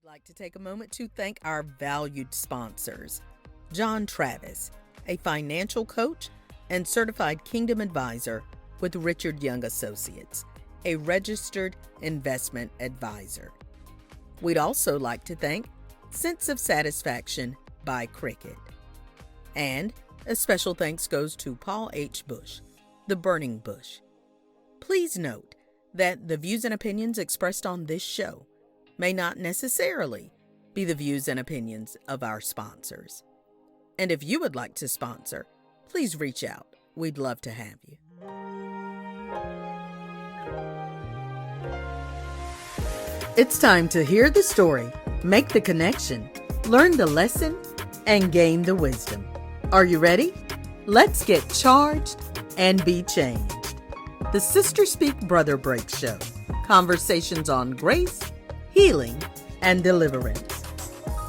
like to take a moment to thank our valued sponsors. John Travis, a financial coach and certified Kingdom advisor with Richard Young Associates, a registered investment advisor. We'd also like to thank Sense of Satisfaction by Cricket. And a special thanks goes to Paul H. Bush, the Burning Bush. Please note that the views and opinions expressed on this show may not necessarily be the views and opinions of our sponsors. And if you would like to sponsor, please reach out. We'd love to have you. It's time to hear the story, make the connection, learn the lesson, and gain the wisdom. Are you ready? Let's get charged and be changed. The Sister Speak Brother Break Show. Conversations on grace, healing, and deliverance.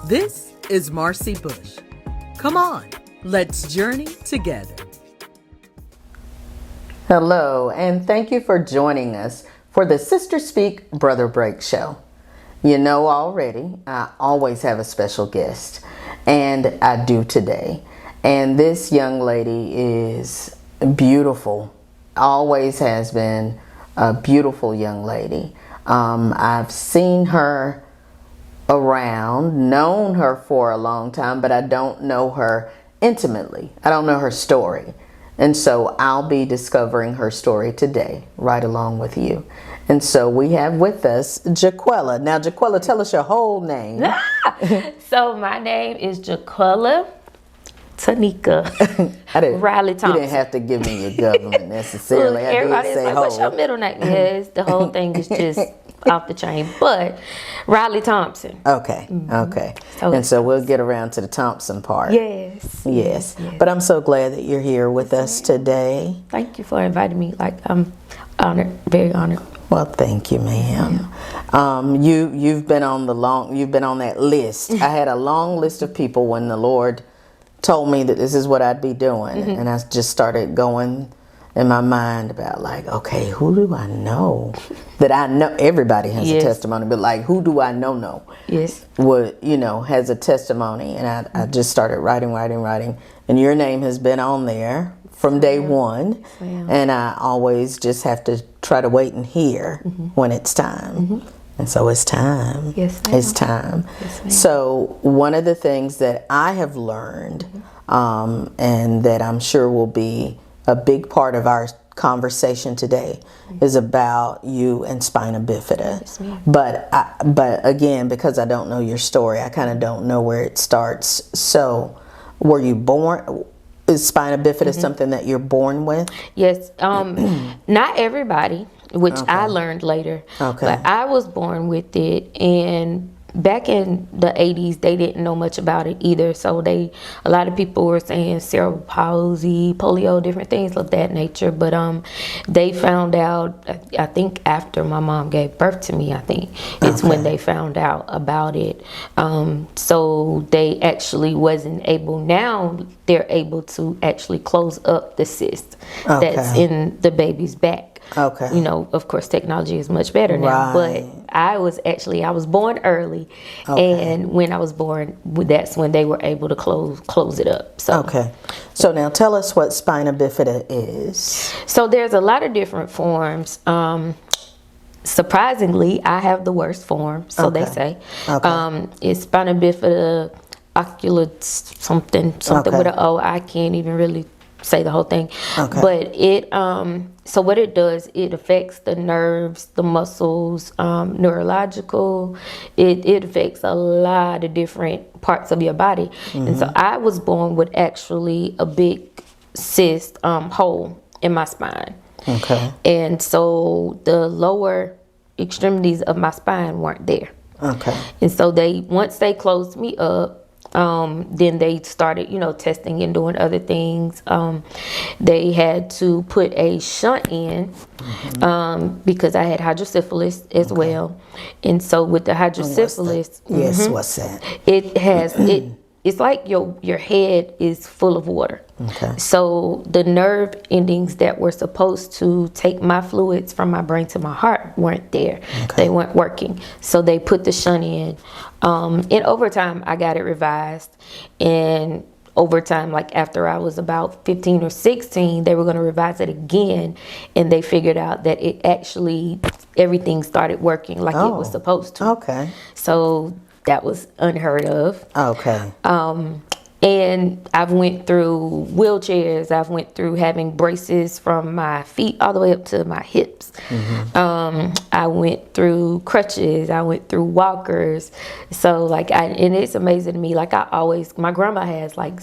This is Marcy Bush. Come on, let's journey together. Hello, and thank you for joining us for the Sister Speak Brother Break Show. You know already, I always have a special guest, and I do today. And this young lady is beautiful, always has been a beautiful young lady. I've seen her around, known her for a long time, but I don't know her intimately. I don't know her story. And so I'll be discovering her story today, right along with you. And so we have with us Jekwella. Now, Jekwella, tell us your whole name. So my name is Jekwella Tanika Riley Thompson. You didn't have to give me your government necessarily. Look, everybody's like, what's your middle name? Yes, the whole thing is just off the chain. But Riley Thompson. Okay, okay. So we'll get around to the Thompson part. Yes. But I'm so glad that you're here with us today. Thank you for inviting me. I'm honored, very honored. Well, thank you, ma'am. You've been on that list. I had a long list of people when the Lord told me that this is what I'd be doing, and I just started going in my mind about okay, who do I know that I know? Everybody has a testimony, but who do I know? Yes. Has a testimony, and I just started writing, and your name has been on there from day one, and I always just have to try to wait and hear when it's time. And so it's time. Yes, ma'am. It's time. Yes, ma'am. So one of the things that I have learned, and that I'm sure will be a big part of our conversation today, is about you and spina bifida. Yes, ma'am. But again, because I don't know your story, I kind of don't know where it starts. So, were you born? Is spina bifida something that you're born with? Yes. Not everybody, which I learned later. Okay. But I was born with it, and back in the 80s, they didn't know much about it either. So a lot of people were saying cerebral palsy, polio, different things of that nature. But they found out, I think after my mom gave birth to me, it's when they found out about it. So they actually wasn't able. Now they're able to actually close up the cyst that's in the baby's back. Okay. Of course, technology is much better now. Right. But I was born early, and when I was born, that's when they were able to close it up. So. Okay. So now tell us what spina bifida is. So there's a lot of different forms. Surprisingly, I have the worst form, so they say. Okay. It's spina bifida ocular something with an O. I can't even really say the whole thing. Okay. But it so what it does, it affects the nerves, the muscles, neurological. It affects a lot of different parts of your body. And so I was born with actually a big cyst hole in my spine. Okay. And so the lower extremities of my spine weren't there. Okay. And so once they closed me up, then they started, testing and doing other things. They had to put a shunt in because I had hydrocephalus as well. And so with the hydrocephalus, what's that? It has it's like your head is full of water. Okay. So the nerve endings that were supposed to take my fluids from my brain to my heart weren't there. Okay. They weren't working. So they put the shunt in. And over time, I got it revised. And over time, like after I was about 15 or 16, they were going to revise it again. And they figured out that it actually, everything started working like it was supposed to. Okay. So that was unheard of. Okay. And I've went through wheelchairs. I've went through having braces from my feet all the way up to my hips. I went through crutches. I went through walkers. So like, and it's amazing to me. Like my grandma has like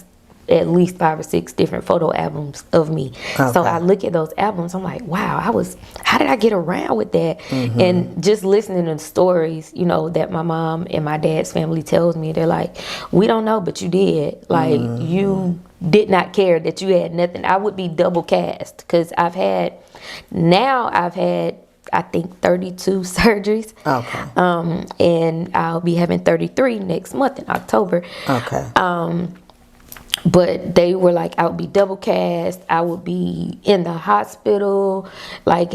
at least 5 or 6 different photo albums of me. Okay. So I look at those albums, I'm like, wow, how did I get around with that? And just listening to the stories, you know, that my mom and my dad's family tells me, they're like, we don't know, but you did. Like, you did not care that you had nothing. I would be double cast because I've had, I think 32 surgeries. Okay. And I'll be having 33 next month in October. Okay. But they were like, I would be double cast. I would be in the hospital. Like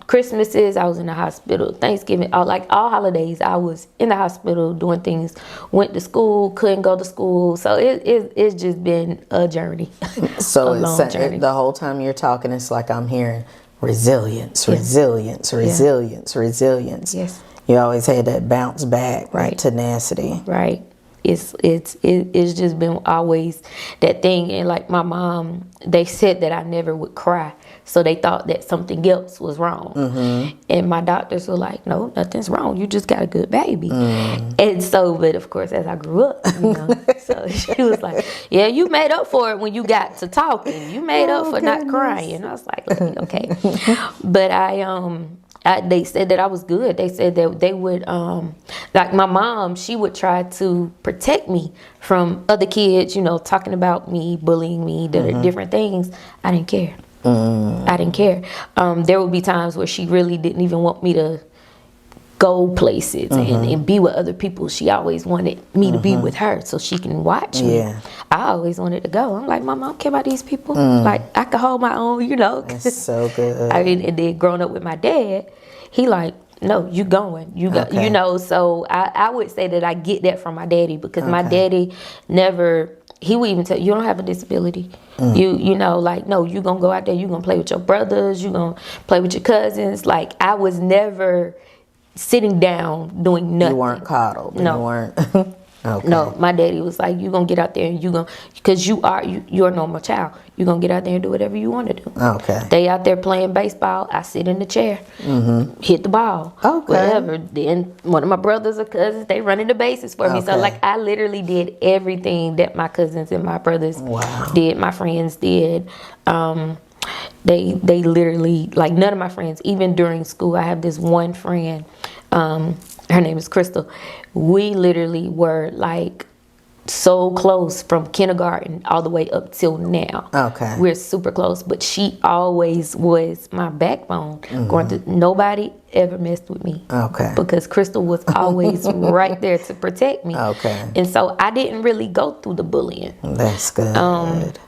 Christmases, I was in the hospital. Thanksgiving, all holidays, I was in the hospital doing things. Went to school, couldn't go to school. So it's just been a journey. So a long journey. The whole time you're talking, it's like I'm hearing resilience, resilience, resilience, resilience. Yes. You always had that bounce back, right? Tenacity. Right. It's just been always that thing. And like my mom, they said that I never would cry. So they thought that something else was wrong. And my doctors were like, no, nothing's wrong. You just got a good baby. And so, but of course, as I grew up, you know, so she was like, yeah, you made up for it when you got to talking. You made up for not crying. I was like, okay. But they said that I was good. They said that they would, like my mom, she would try to protect me from other kids, you know, talking about me, bullying me, different things. I didn't care. I didn't care. There would be times where she really didn't even want me to go places and be with other people. She always wanted me to be with her so she can watch me. I always wanted to go. I'm like, Mom, I don't care about these people. Like, I can hold my own, you know. That's so good. I mean, and then growing up with my dad, he like, no, you going. You go, you know. So I would say that I get that from my daddy because my daddy never, he would even tell you don't have a disability. You know, like, no, you gonna go out there, you gonna play with your brothers, you gonna play with your cousins. Like, I was never sitting down doing nothing. You weren't coddled. No. You weren't. Okay. No, my daddy was like, you gonna get out there and because you're a normal child. You're gonna get out there and do whatever you want to do. Okay. They out there playing baseball. I sit in the chair, hit the ball, whatever. Then one of my brothers or cousins, they running the bases for me. So like, I literally did everything that my cousins and my brothers did. My friends did. They literally, like, none of my friends, even during school, I have this one friend, her name is Crystal. We literally were like so close from kindergarten all the way up till now. Okay. We're super close, but she always was my backbone. Nobody ever messed with me. Okay. Because Crystal was always right there to protect me. Okay. And so I didn't really go through the bullying. That's good.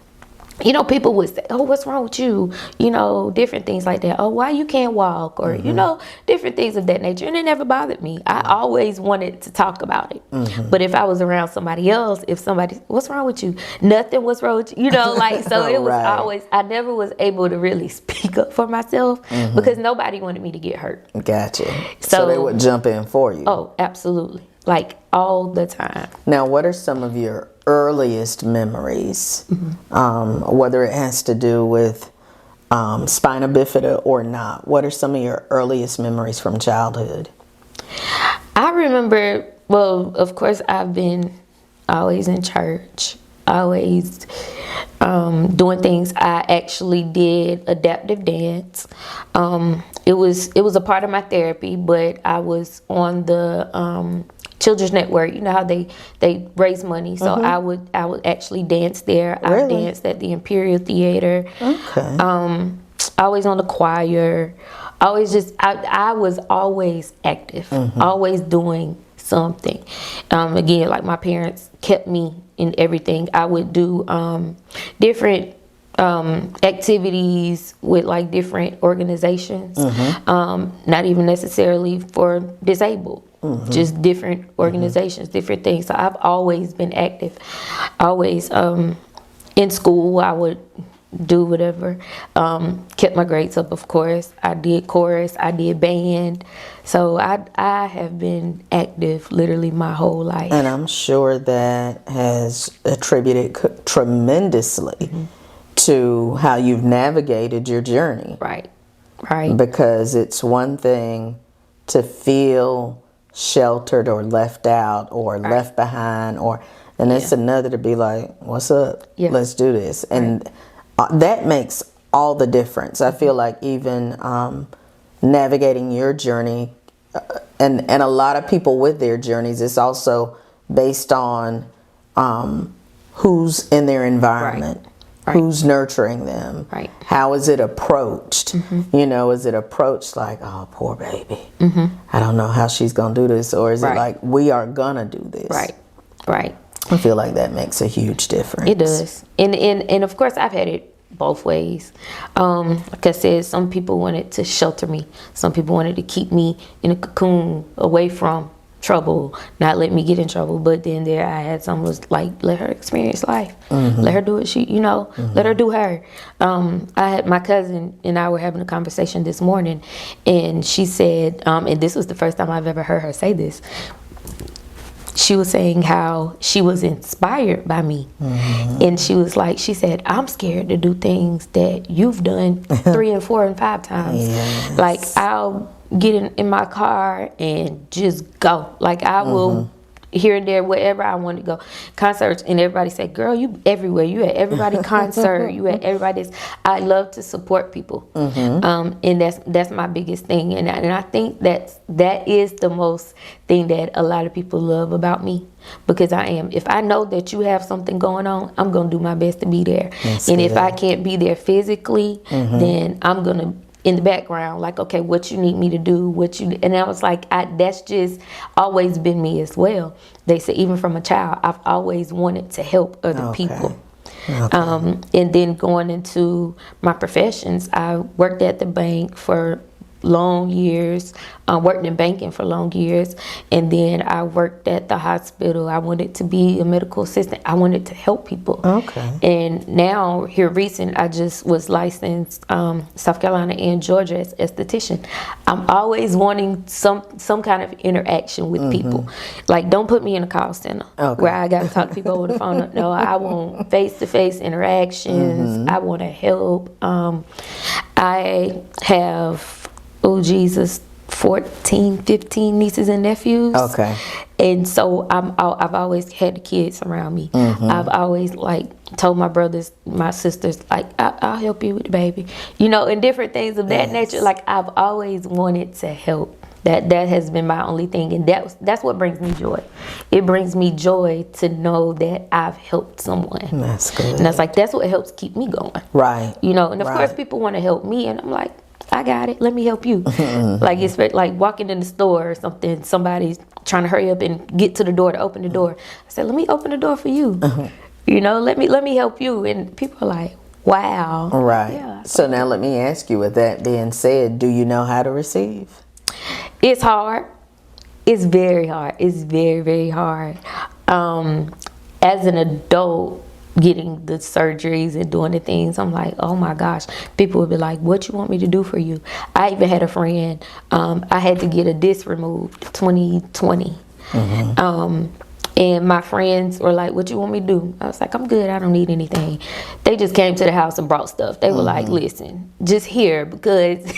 You know, people would say, oh, what's wrong with you? You know, different things like that. Oh, why you can't walk? Or, you know, different things of that nature. And it never bothered me. I always wanted to talk about it. But if I was around somebody else, what's wrong with you? Nothing was wrong with you. You know, like, so it was always, I never was able to really speak up for myself because nobody wanted me to get hurt. Gotcha. So they would jump in for you. Oh, absolutely. Like, all the time. Now, what are some of your earliest memories, whether it has to do with spina bifida or not? What are some of your earliest memories from childhood? I remember, well, of course, I've been always in church, always doing things. I actually did adaptive dance. It was a part of my therapy, but I was on the Children's Network. You know how they raise money, so I would actually dance there. Really? I danced at the Imperial Theater. Okay. Always on the choir. I was always active, always doing something. Again, like my parents kept me in everything. I would do different activities with like different organizations, not even necessarily for disabled. just different organizations, different things. So I've always been active. Always in school, I would do whatever. Kept my grades up, of course. I did chorus, I did band. So I have been active literally my whole life. And I'm sure that has attributed tremendously to how you've navigated your journey. Right. Because it's one thing to feel sheltered or left out or left behind, and it's another to be like, what's up? Let's do this. And that makes all the difference. I feel like even navigating your journey, and a lot of people with their journeys, it's also based on who's in their environment. Who's nurturing them? How is it approached? You know, is it approached like, oh, poor baby, I don't know how she's gonna do this, or is it like, we are gonna do this? Right. I feel like that makes a huge difference. It does, and of course I've had it both ways. Like I said, some people wanted to shelter me. Some people wanted to keep me in a cocoon away from trouble, not let me get in trouble. But then there I had some was like, let her experience life, let her do what she, let her do her. I had my cousin and I were having a conversation this morning, and she said, and this was the first time I've ever heard her say this. She was saying how she was inspired by me, and she said, I'm scared to do things that you've done 3 and 4 and 5 times. Like, I'll get in my car and just go. Like, I will here and there, wherever I want to go. Concerts, and everybody say, girl, you everywhere. You at everybody's concert. You at everybody's. I love to support people. And that's my biggest thing. And I think that is the most thing that a lot of people love about me. Because I am. If I know that you have something going on, I'm going to do my best to be there. And if I can't be there physically, then I'm going to in the background, like, okay, what you need me to do, and I was like, that's just always been me as well. They say even from a child, I've always wanted to help other people. And then going into my professions, I worked at the bank for long years, worked in banking for long years, and then I worked at the hospital. I wanted to be a medical assistant. I wanted to help people. And now here recent, I just was licensed South Carolina and Georgia as esthetician. I'm always wanting some kind of interaction with people. Like, don't put me in a call center where I got to talk to people over the phone. No, I want face-to-face interactions. I want to help. I have 14, 15 nieces and nephews. And so I've always had the kids around me. I've always told my brothers, my sisters, I'll help you with the baby, and different things of that nature. Like, I've always wanted to help. That has been my only thing, and that's what brings me joy. It brings me joy to know that I've helped someone. That's good. And that's what helps keep me going. And of course people want to help me, and I'm like, I got it. Let me help you. Like, it's like walking in the store or something. Somebody's trying to hurry up and get to the door to open the door. I said, let me open the door for you. Let me help you. And people are like, wow. Yeah, so now let me ask you, with that being said, do you know how to receive? It's hard. It's very hard. It's very, very hard. As an adult, getting the surgeries and doing the things, I'm like, oh my gosh. People would be like, what you want me to do for you? I even had a friend, I had to get a disc removed 2020. And my friends were like, what you want me to do? I was like, I'm good, I don't need anything. They just came to the house and brought stuff. They were like, listen, just here, because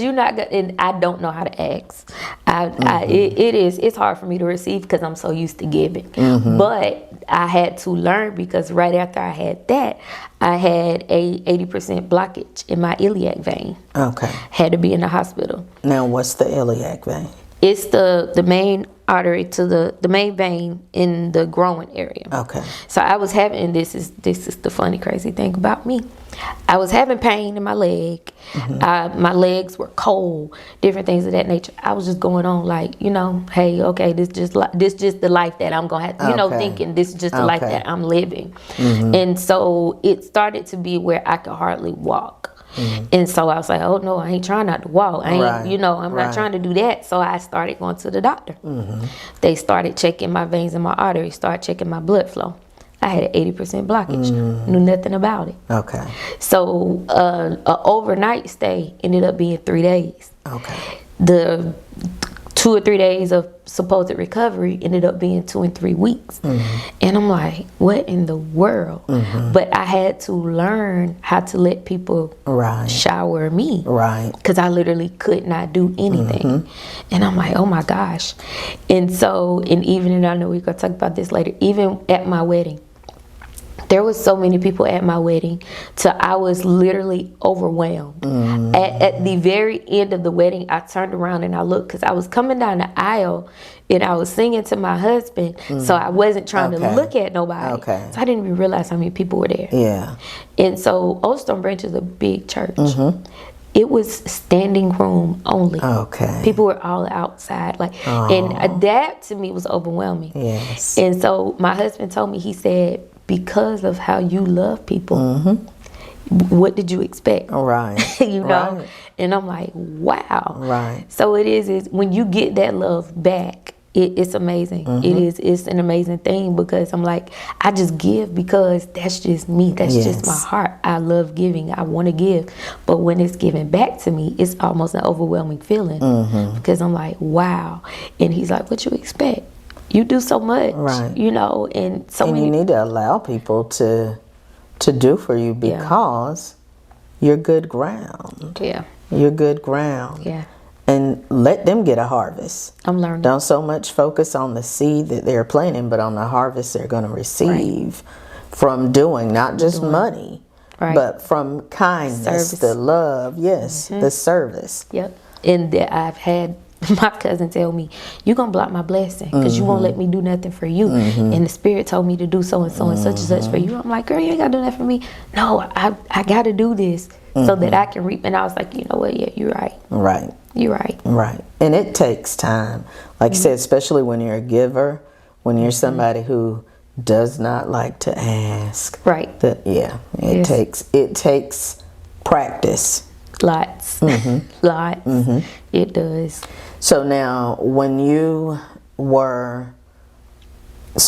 you're not gonna, and I don't know how to ask. It's hard for me to receive because I'm so used to giving. But I had to learn, because right after I had that, I had a 80% blockage in my iliac vein. Had to be in the hospital. Now, what's the iliac vein? It's the main artery to the main vein in the groin area. So I was having, this is the funny, crazy thing about me. I was having pain in my leg. My legs were cold, different things of that nature. I was just going on like, hey, okay, this just the life that I'm gonna have, thinking this is just the life that I'm living. And so it started to be where I could hardly walk. And so I was like, oh no, I ain't trying not to walk. I ain't, Right. I'm not trying to do that. So I started going to the doctor. They started checking my veins and my arteries, started checking my blood flow. I had an 80% blockage. Knew nothing about it. Okay. So a overnight stay ended up being 3 days. Okay. The 2 or 3 days of supposed recovery ended up being 2 and 3 weeks. And I'm like, what in the world? But I had to learn how to let people shower me. Right. Because I literally could not do anything. And I'm like, oh my gosh. And so, and even, and I know we're going to talk about this later, even at my wedding, there was so many people at my wedding, so I was literally overwhelmed. At the very end of the wedding, I turned around and I looked, because I was coming down the aisle and I was singing to my husband, so I wasn't trying to look at nobody. So I didn't even realize how many people were there. Yeah. And so Old Stone Branch is a big church. It was standing room only. Okay. People were all outside, and that to me was overwhelming. Yes. And so my husband told me, he said, because of how you love people, what did you expect? Right. Right. And I'm like, wow. Right. So it is when you get that love back, it's amazing. It's an amazing thing, because I'm like, I just give because that's just me. That's just my heart. I love giving. I want to give. But when it's given back to me, it's almost an overwhelming feeling, because I'm like, wow. And he's like, what you expect? You do so much, and so many. You need to allow people to do for you, because you're good ground. Yeah. You're good ground. Yeah. And let them get a harvest. I'm learning. Don't so much focus on the seed that they're planting, but on the harvest they're going to receive from doing, not just money, but from kindness, service. the love, the service. Yep. And that I've had my cousin tell me, you're going to block my blessing, because you won't let me do nothing for you. And the Spirit told me to do so and so and such and such for you. I'm like, girl, you ain't got to do that for me. No, I got to do this so that I can reap. And I was like, you know what? Yeah, you're right. Right. You're right. Right. And it takes time. Like you said, especially when you're a giver, when you're somebody who does not like to ask. Right. It takes practice. Lots. Lots. It does. So now, when you were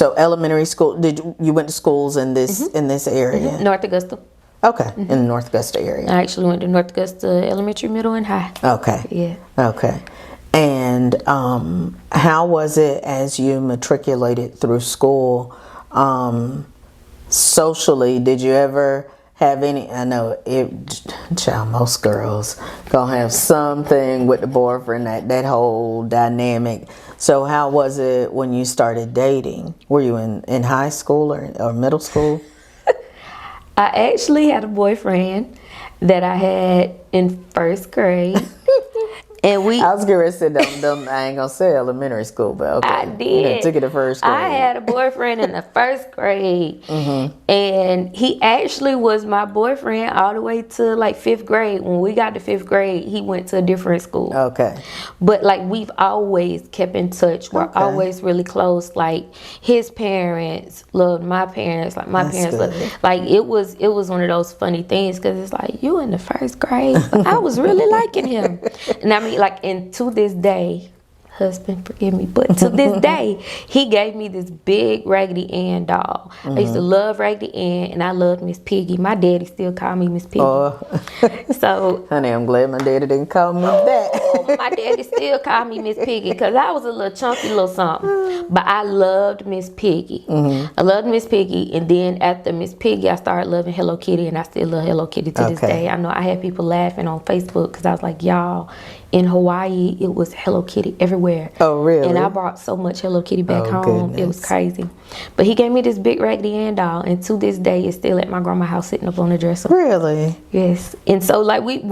elementary school, you went to schools in this area? North Augusta. Okay, in the North Augusta area. I actually went to North Augusta Elementary, Middle, and High. Okay. Yeah. Okay. And how was it as you matriculated through school? Socially, did you ever have any? I know most girls gonna have something with the boyfriend, that whole dynamic. So how was it when you started dating? Were you in high school or middle school? I actually had a boyfriend that I had in first grade. And I was going to say, I ain't going to say elementary school, but okay. I did. You took it to first grade. I had a boyfriend in the first grade. And he actually was my boyfriend all the way to like 5th grade. When we got to 5th grade, he went to a different school. Okay. But like, we've always kept in touch. We're always really close. Like, his parents loved my parents. Like, my parents loved. Like, it was one of those funny things, because it's like, you in the first grade? But I was really liking him. And I mean, like, and to this day, husband, forgive me, but to this day, he gave me this big Raggedy Ann doll. I used to love Raggedy Ann, and I loved Miss Piggy. My daddy still called me Miss Piggy. So, honey, I'm glad my daddy didn't call me that. My daddy still called me Miss Piggy, because I was a little chunky little something. But I loved Miss Piggy. I loved Miss Piggy, and then after Miss Piggy, I started loving Hello Kitty, and I still love Hello Kitty to this day. I know I had people laughing on Facebook, because I was like, y'all, in Hawaii, it was Hello Kitty everywhere. Oh, really? And I brought so much Hello Kitty back home. Goodness. It was crazy. But he gave me this big Raggedy Ann doll, and to this day, it's still at my grandma's house sitting up on the dresser. Really? Yes. And so, like, we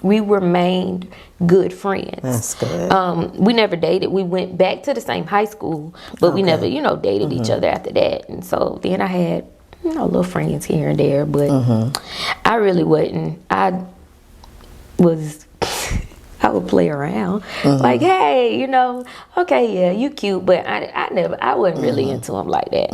remained good friends. That's good. We never dated. We went back to the same high school, but we never, dated each other after that. And so then I had, little friends here and there, but I really wasn't. I would play around, like, hey, you know, okay, yeah, you cute, but I wasn't really into him like that,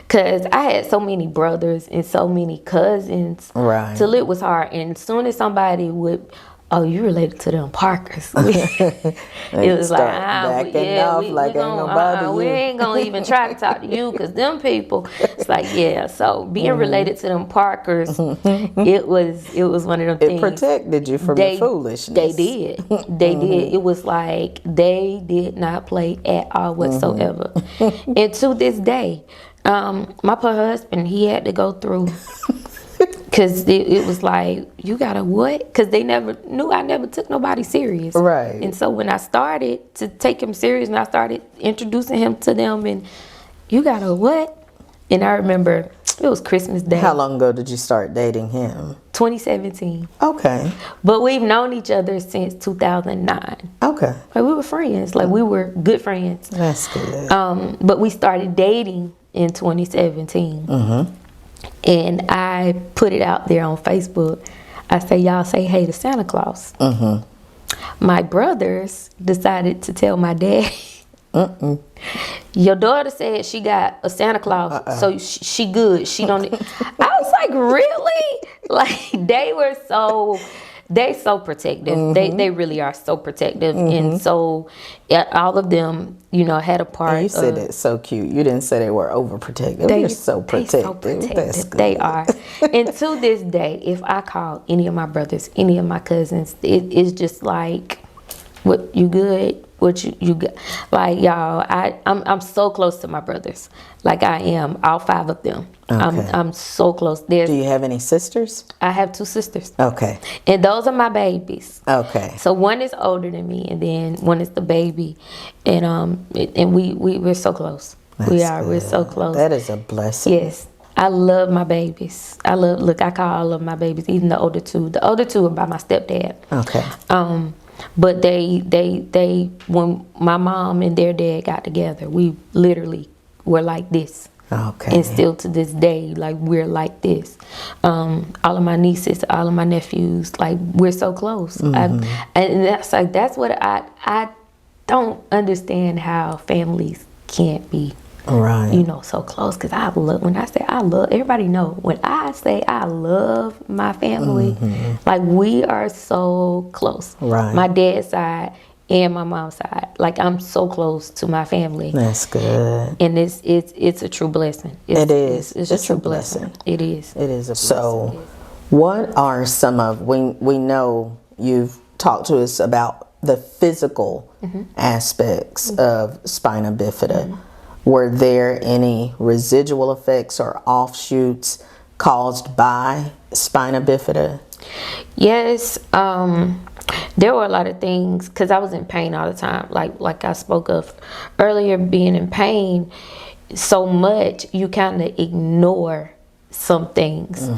cause I had so many brothers and so many cousins, right? Till it was hard. And as soon as somebody would, oh, you related to them Parkers, it was like, we ain't gonna even try to talk to you, cause them people. It's like, yeah. So being related to them Parkers, it was one of them things. It protected you from the foolishness. They did. They did. It was like they did not play at all whatsoever. And to this day, my poor husband, he had to go through. Cause it was like, you gotta what? Cause they never knew I never took nobody serious. Right. And so when I started to take him serious and I started introducing him to them, and you gotta what? And I remember it was Christmas Day. How long ago did you start dating him? 2017. Okay. But we've known each other since 2009. Okay. Like we were friends. Like we were good friends. That's good. But we started dating in 2017. And I put it out there on Facebook. I say, y'all say hey to Santa Claus. My brothers decided to tell my dad, your daughter said she got a Santa Claus, so she good. She don't. I was like, really? Like they so protective. They really are so protective, and so all of them, you know, had a part. And you said it's so cute. You didn't say they were overprotective. They're so protective. So protective. They are. And to this day, if I call any of my brothers, any of my cousins, it's just like, what, you good? What you got? Like, y'all, I'm so close to my brothers. Like I am, all 5 of them. Okay. I'm so close. Do you have any sisters? I have 2 sisters. Okay. And those are my babies. Okay. So one is older than me, and then one is the baby, and we're so close. We're so close. That is a blessing. Yes. I love my babies. I call all of my babies, even the older 2. The older 2 are by my stepdad. Okay. But they when my mom and their dad got together, we literally were like this. Okay. And still to this day, like we're like this. All of my nieces, all of my nephews, like we're so close. And that's what I don't understand, how families can't be. Right. You know, so close. Because when I say I love, everybody know, when I say I love my family, like we are so close. Right. My dad's side and my mom's side. Like I'm so close to my family. That's good. And it's a true blessing. It's a true blessing. It is. It is a blessing. So what are some of, we know you've talked to us about the physical aspects of spina bifida. Were there any residual effects or offshoots caused by spina bifida? Yes, there were a lot of things, because I was in pain all the time. Like I spoke of earlier, being in pain so much, you kind of ignore some things.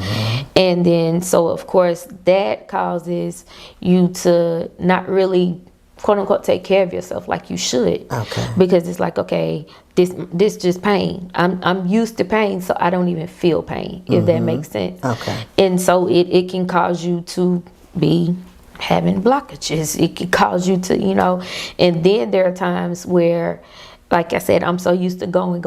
And then, so of course, that causes you to not really, quote unquote, take care of yourself like you should. Okay. Because it's like, okay, this just pain. I'm used to pain, so I don't even feel pain, if that makes sense. Okay. And so it can cause you to be having blockages. It can cause you to, you know, and then there are times where, like I said, I'm so used to going.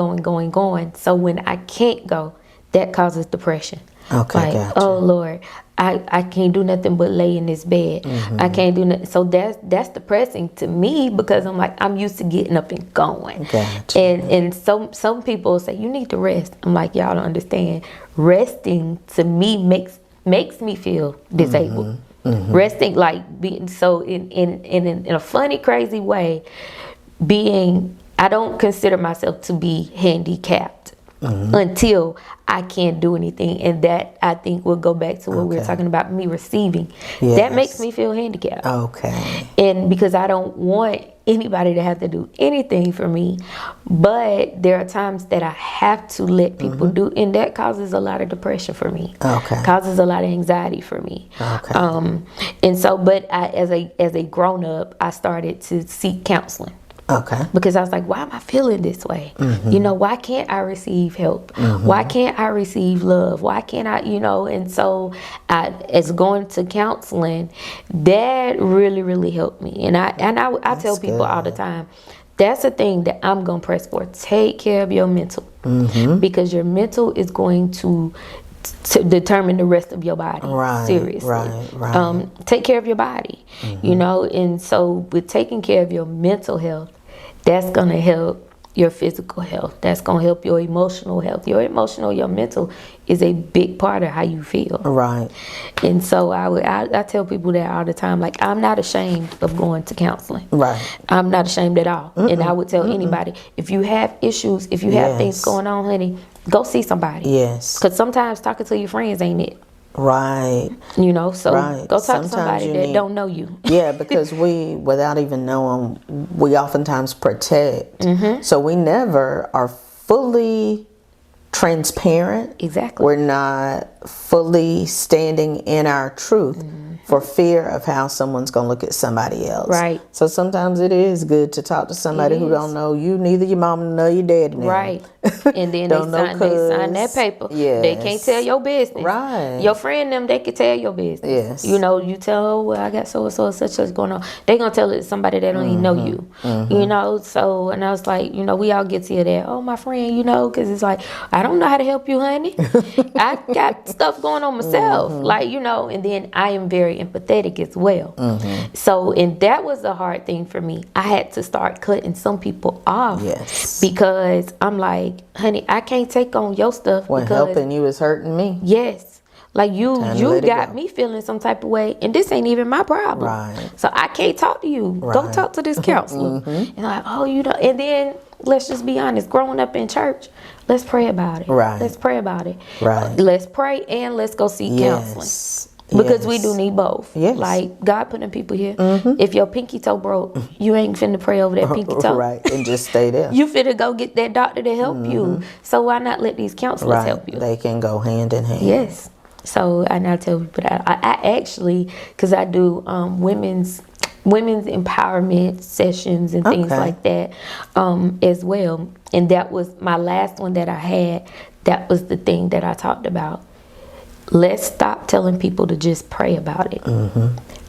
So when I can't go, that causes depression. Okay, like, gotcha. Oh Lord, I can't do nothing but lay in this bed. I can't do nothing. So that's depressing to me, because I'm like, I'm used to getting up and going. Gotcha. And some people say you need to rest. I'm like, y'all don't understand. Resting to me makes me feel disabled. Resting, like being so in a funny, crazy way, I don't consider myself to be handicapped. Until I can't do anything, and that, I think, will go back to what we were talking about, me receiving. Yes. That makes me feel handicapped. Okay. And because I don't want anybody to have to do anything for me, but there are times that I have to let people do, and that causes a lot of depression for me. Okay. Causes a lot of anxiety for me. Okay. And so, but as a grown up, I started to seek counseling. Okay. Because I was like, why am I feeling this way? You know, why can't I receive help? Why can't I receive love? Why can't I, you know? And so as going to counseling, that really, really helped me. And I tell people all the time, that's the thing that I'm going to press for. Take care of your mental. Because your mental is going to determine the rest of your body. Seriously. Right. Take care of your body, you know. And so with taking care of your mental health, that's going to help your physical health. That's going to help your emotional health. Your mental is a big part of how you feel. Right. And so I tell people that all the time. Like, I'm not ashamed of going to counseling. Right. I'm not ashamed at all. And I would tell anybody, if you have issues, if you have things going on, honey, go see somebody. Yes. Because sometimes talking to your friends ain't it. Right. You know, so go talk to somebody that don't know you. Yeah, because we, without even knowing, we oftentimes protect. So we never are fully transparent. Exactly. We're not fully standing in our truth for fear of how someone's going to look at somebody else. Right. So sometimes it is good to talk to somebody who don't know you, neither your mom nor your dad now. Right. And then they sign that paper. Yes. They can't tell your business. Right. Your friend them, they can tell your business. Yes. You know, you tell, oh, well, I got so such going on. They gonna tell it to somebody that don't even know you. You know, so, and I was like, you know, we all get to hear that. Oh, my friend, you know, because it's like, I don't know how to help you, honey. I got stuff going on myself. Like, you know, and then I am very empathetic as well. So, and that was a hard thing for me. I had to start cutting some people off. Yes. Because I'm like, honey, I can't take on your stuff When because helping you is hurting me. yes, like you let it got go. me feeling some type of way, and this ain't even my problem. Right. So I can't talk to you. Go talk to this counselor. And like, oh, you know, and then let's just be honest. Growing up in church, let's pray about it. Right. Let's pray about it. Right. Let's pray and let's go seek counseling. Because we do need both. Yes. Like, God put them people here. If your pinky toe broke, you ain't finna pray over that pinky toe. Right, and just stay there. You finna go get that doctor to help you. So why not let these counselors help you? They can go hand in hand. Yes. So and I tell people that I actually, because I do women's empowerment sessions and things like that as well. And that was my last one that I had. That was the thing that I talked about. Let's stop telling people to just pray about it.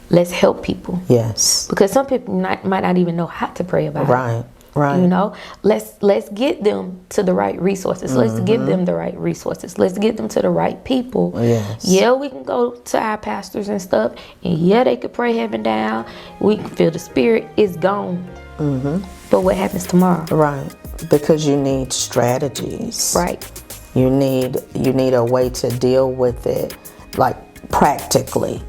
Let's help people. Yes. Because some people might not even know how to pray about it. Right. You know, let's get them to the right resources. Let's give them the right resources. Let's get them to the right people. Yes. Yeah, we can go to our pastors and stuff, and yeah, they could pray heaven down. We can feel the spirit is gone. But what happens tomorrow? Right. Because you need strategies. Right. You need a way to deal with it, like practically.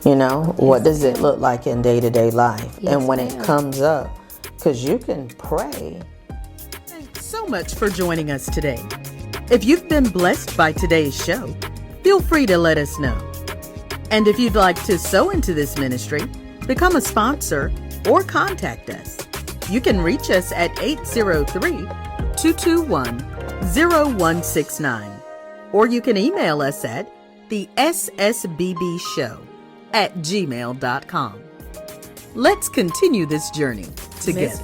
You know, what does it look like in day-to-day life? And when it comes up, because you can pray. Thanks so much for joining us today. If you've been blessed by today's show, feel free to let us know. And if you'd like to sow into this ministry, become a sponsor, or contact us, you can reach us at 803-221-0169. Or you can email us at thessbbshow@gmail.com. Let's continue this journey together.